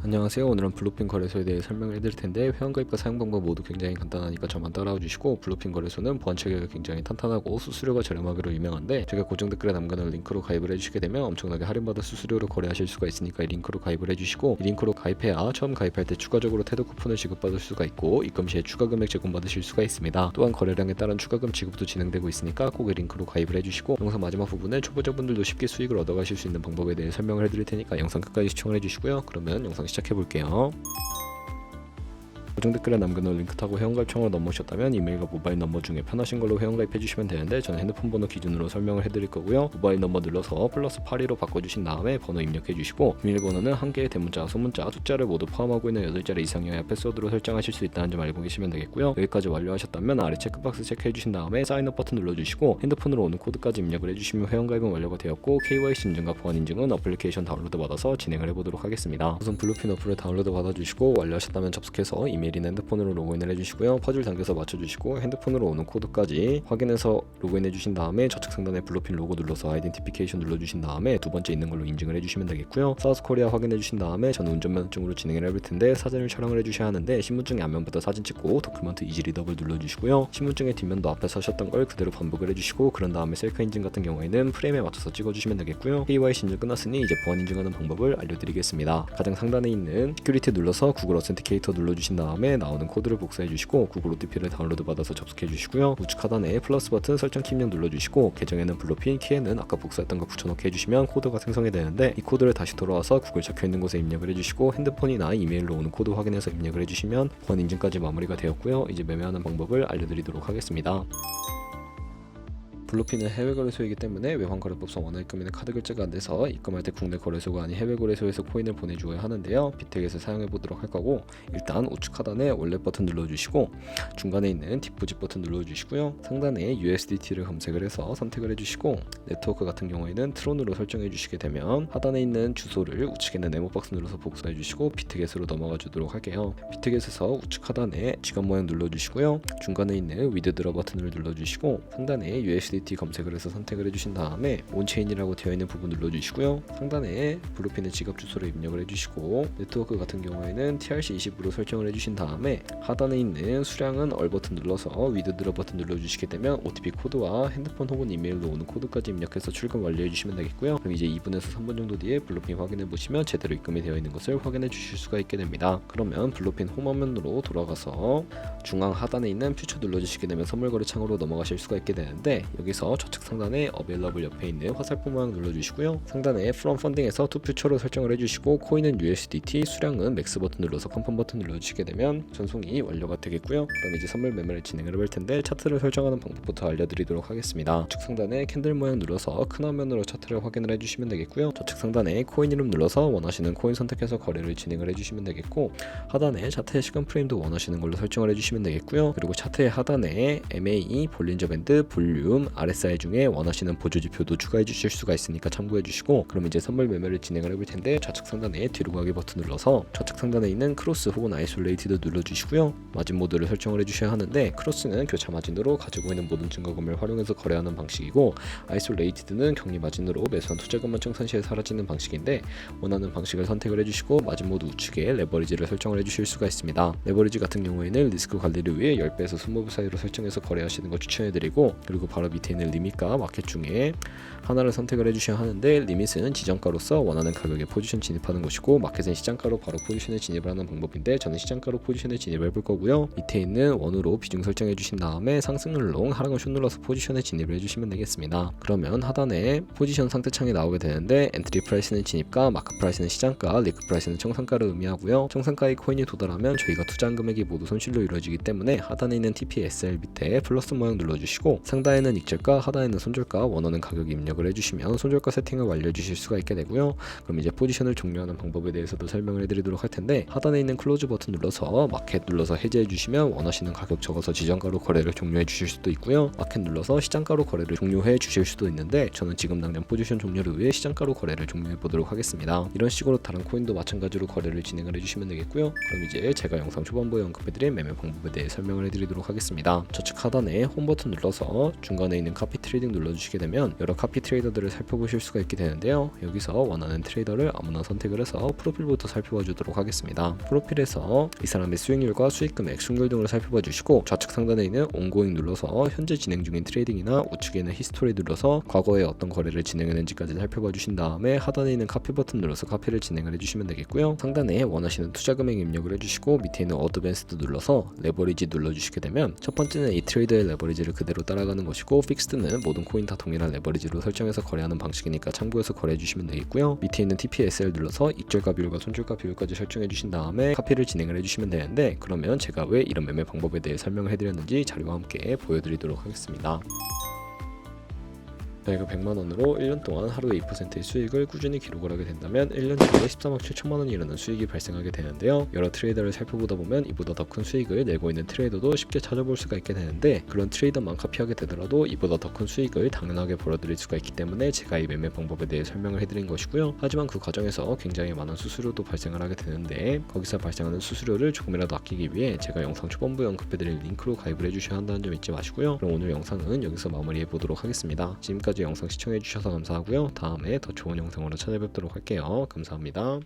안녕하세요. 오늘은 블루핀 거래소에 대해 설명을 해드릴 텐데 회원가입과 사용 방법 모두 굉장히 간단하니까 저만 따라와 주시고, 블루핀 거래소는 보안 체계가 굉장히 탄탄하고 수수료가 저렴하기로 유명한데, 제가 고정 댓글에 남겨놓은 링크로 가입을 해주시게 되면 엄청나게 할인받아 수수료로 거래하실 수가 있으니까 이 링크로 가입을 해주시고, 이 링크로 가입해야 처음 가입할 때 추가적으로 태도 쿠폰을 지급받을 수가 있고, 입금 시에 추가 금액 제공받으실 수가 있습니다. 또한 거래량에 따른 추가금 지급도 진행되고 있으니까 꼭 이 링크로 가입을 해주시고, 영상 마지막 부분에 초보자분들도 쉽게 수익을 얻어가실 수 있는 방법에 대해 설명을 해드릴 테니까 영상 끝까지 시청을 해주시고요. 그러면 영상 시작해볼게요. 고정 댓글에 남겨놓은 링크 타고 회원가입창으로 넘어오셨다면 이메일과 모바일 넘버 중에 편하신 걸로 회원가입해 주시면 되는데, 저는 핸드폰 번호 기준으로 설명을 해드릴 거고요. 모바일 넘버 눌러서 +82로 바꿔주신 다음에 번호 입력해 주시고, 비밀번호는 한 개의 대문자, 소문자, 숫자를 모두 포함하고 있는 8자리 이상이어야 패스워드로 설정하실 수 있다는 점 알고 계시면 되겠고요. 여기까지 완료하셨다면 아래 체크박스 체크해 주신 다음에 사인업 버튼 눌러주시고, 핸드폰으로 오는 코드까지 입력을 해주시면 회원가입은 완료가 되었고, KYC 인증과 보안 인증은 어플리케이션 다운로드 받아서 진행을 해보도록 하겠습니다. 우선 블루핀 어플을 다운로드 받아주시고, 완료하셨다면 접속해서 이메일이나 핸드폰으로 로그인을 해주시고요. 퍼즐 당겨서 맞춰주시고, 핸드폰으로 오는 코드까지 확인해서 로그인 해주신 다음에 좌측 상단에 블루핀 로고 눌러서 아이덴티피케이션 눌러주신 다음에 두 번째 있는 걸로 인증을 해주시면 되겠고요. 사우스코리아 확인해주신 다음에 저는 운전면허증으로 진행을 해볼 텐데, 사진을 촬영을 해주셔야 하는데, 신분증의 앞면부터 사진 찍고 도큐먼트 이지 리더블 눌러주시고요. 신분증의 뒷면도 앞에서 하셨던 걸 그대로 반복을 해주시고, 그런 다음에 셀카 인증 같은 경우에는 프레임에 맞춰서 찍어주시면 되겠고요. KYC 인증 끝났으니 이제 보안 인증하는 방법을 알려드리겠습니다. 가장 상단에 있는 시큐리티 눌러서 구글 어센티케이터 눌러주신 다음에 나오는 코드를 복사해 주시고, 구글 OTP를 다운로드 받아서 접속해 주시고요. 우측 하단에 플러스 버튼 설정 키 입력 눌러 주시고, 계정에는 블루핀, 키에는 아까 복사했던 거 붙여넣기 해주시면 코드가 생성이 되는데, 이 코드를 다시 돌아와서 구글 적혀 있는 곳에 입력을 해주시고, 핸드폰이나 이메일로 오는 코드 확인해서 입력을 해주시면 보안 인증까지 마무리가 되었고요. 이제 매매하는 방법을 알려드리도록 하겠습니다. 블루핀은 해외 거래소이기 때문에 외환거래법상 원화 입금에는 카드 결제가 안 돼서 입금할 때 국내 거래소가 아닌 해외 거래소에서 코인을 보내주어야 하는데요. 비텍에서 사용해 보도록 할 거고, 일단 우측 하단에 월렛 버튼 눌러주시고, 중간에 있는 디포짓 버튼 눌러주시고요. 상단에 USDT를 검색을 해서 선택을 해주시고, 네트워크 같은 경우에는 트론으로 설정해 주시게 되면 하단에 있는 주소를 우측에 있는 네모박스 눌러서 복사해 주시고 비트겟으로 넘어가 주도록 할게요. 비트겟에서 우측 하단에 지갑 모양 눌러주시고요. 중간에 있는 위드드러 버튼을 눌러주시고, 상단에 USDT 검색을 해서 선택을 해주신 다음에 온체인이라고 되어 있는 부분 눌러주시고요. 상단에 블루핀의 지갑 주소를 입력을 해주시고, 네트워크 같은 경우에는 TRC20으로 설정을 해주신 다음에 하단에 있는 수량은 얼 버튼 눌러서 위드드러 버튼 눌러주시게 되면 OTP 코드와 핸드폰 혹은 이메일로 오는 코드까지 입력해서 출금 완료해 주시면 되겠고요. 그럼 이제 2분에서 3분 정도 뒤에 블루핀 확인해 보시면 제대로 입금이 되어 있는 것을 확인해 주실 수가 있게 됩니다. 그러면 블루핀 홈화면으로 돌아가서 중앙 하단에 있는 퓨처 눌러주시게 되면 선물 거래 창으로 넘어가실 수가 있게 되는데, 여기서 좌측 상단에 어베일러블 옆에 있는 화살표 모양 눌러주시고요. 상단에 From Funding에서 To Future로 설정을 해주시고, 코인은 USDT, 수량은 맥스 버튼 눌러서 컨펌 버튼 눌러주시게 되면 전송이 완료가 되겠고요. 그럼 이제 선물 매매를 진행을 해볼 텐데, 차트를 설정하는 방법부터 알려드리도록 하겠습니다. 좌측 상단에 캔들 모양 눌러서 큰 화면으로 차트를 확인을 해주시면 되겠고요. 좌측 상단에 코인 이름 눌러서 원하시는 코인 선택해서 거래를 진행을 해주시면 되겠고, 하단에 차트의 시간 프레임도 원하시는 걸로 설정을 해주시면 되겠고요. 그리고 차트의 하단에 MA, 볼린저 밴드, 볼륨, RSI 중에 원하시는 보조 지표도 추가해 주실 수가 있으니까 참고해 주시고, 그럼 이제 선물 매매를 진행을 해볼 텐데, 좌측 상단에 뒤로 가기 버튼 눌러서 좌측 상단에 있는 크로스 혹은 아이솔레이티드 눌러주시고요. 마진 모드를 설정을 해주셔야 하는데, 크로스는 교차 마진으로 가지고 있는 모든 증거금을 활용해서 거래하는 방식이고, 아이솔레이티드는 격리 마진으로 매수한 투자금만 청산 시에 사라지는 방식인데, 원하는 방식을 선택을 해주시고 마진 모드 우측에 레버리지를 설정을 해주실 수가 있습니다. 레버리지 같은 경우에는 리스크 관리를 위해 10배에서 20배 사이로 설정해서 거래하시는 걸 추천해드리고, 그리고 바로 밑에 있는 리밋과 마켓 중에 하나를 선택을 해주셔야 하는데, 리밋은 지정가로서 원하는 가격에 포지션 진입하는 것이고, 마켓은 시장가로 바로 포지션에 진입을 하는 방법인데, 저는 시장가로 포지션에 진입을 해볼 거고요. 밑에 있는 원으로 비중 설정해 주신 다음에 상승을 롱, 하락을 숏 눌러서 포지션에 진입을 해주시면 되겠습니다. 그러면 하단에 포지션 상태창이 나오게 되는데, 엔트리 프라이스는 진입가, 마크 프라이스는 시장가, 리크 프라이스는 청산가를 의미하고요. 청산가의 코인이 도달하면 저희가 투자한 금액이 모두 손실로 이루어지기 때문에 하단에 있는 TPSL 밑에 플러스 모양 눌러주시고, 상단에는 익절가, 하단에는 손절가, 원하는 가격 입력을 해주시면 손절가 세팅을 완료해 주실 수가 있게 되고요. 그럼 이제 포지션을 종료하는 방법에 대해서도 설명을 해드리도록 할 텐데, 하단에 있는 클로즈 버튼 눌러서 마켓 눌러서 해제해 주시면 원하시는 가격 적어서 지정가로 거래를 종료해 주실 수도 있고요. 마켓 눌러서 시장가로 거래를 종료해 주실 수도 있는데, 저는 지금 당장 포지션 종료를 위해 시장가로 거래를 종료해 보도록 하겠습니다. 이런 식으로 다른 코인도 마찬가지로 거래를 진행을 해주시면 되겠고요. 그럼 이제 제가 영상 초반부에 언급해드린 매매 방법에 대해 설명을 해드리도록 하겠습니다. 좌측 하단에 홈 버튼 눌러서 중간에 있는 카피 트레이딩 눌러주시게 되면 여러 카피 트레이더들을 살펴보실 수가 있게 되는데요. 여기서 원하는 트레이더를 아무나 선택을 해서 프로필부터 살펴봐 주도록 하겠습니다. 프로필에서 이 사람의 수익률과 수익 금액, 순결 등을 살펴봐 주시고 좌측 상단에 있는 온고잉 눌러서 현재 진행 중인 트레이딩이나 우측에 있는 히스토리 눌러서 과거에 어떤 거래를 진행했는지까지 살펴봐 주신 다음에 하단에 있는 카피 버튼 눌러서 카피를 진행을 해주시면 되겠고요. 상단에 원하시는 투자 금액 입력을 해주시고 밑에 있는 어드밴스드 눌러서 레버리지 눌러주시게 되면 첫 번째는 이 트레이더의 레버리지를 그대로 따라가는 것이고 픽스드는 모든 코인 다 동일한 레버리지로 설정해서 거래하는 방식이니까 참고해서 거래해 주시면 되겠고요. 밑에 있는 TPSL 눌러서 익절가 비율과 손절가 비율까지 설정해 주신 다음에 카피를 진행을 해주시면 되는데, 그러면 제가 왜 이런 매매 방법에 대해 설명을 해드렸는지 자료와 함께 보여드리도록 하겠습니다. 저희가 100만원으로 1년 동안 하루에 2%의 수익을 꾸준히 기록을 하게 된다면 1년 뒤에 14만 7천만원이 이르는 수익이 발생하게 되는데요. 여러 트레이더를 살펴보다 보면 이보다 더 큰 수익을 내고 있는 트레이더도 쉽게 찾아볼 수가 있게 되는데, 그런 트레이더만 카피하게 되더라도 이보다 더 큰 수익을 당연하게 벌어들일 수가 있기 때문에 제가 이 매매 방법에 대해 설명을 해드린 것이고요. 하지만 그 과정에서 굉장히 많은 수수료도 발생을 하게 되는데, 거기서 발생하는 수수료를 조금이라도 아끼기 위해 제가 영상 초반부에 언급해드린 링크로 가입을 해주셔야 한다는 점 잊지 마시고요. 그럼 오늘 영상은 여기서 마무리해 보도록 하겠습니다. 지금까지 영상 시청해주셔서 감사하고요. 다음에 더 좋은 영상으로 찾아뵙도록 할게요. 감사합니다.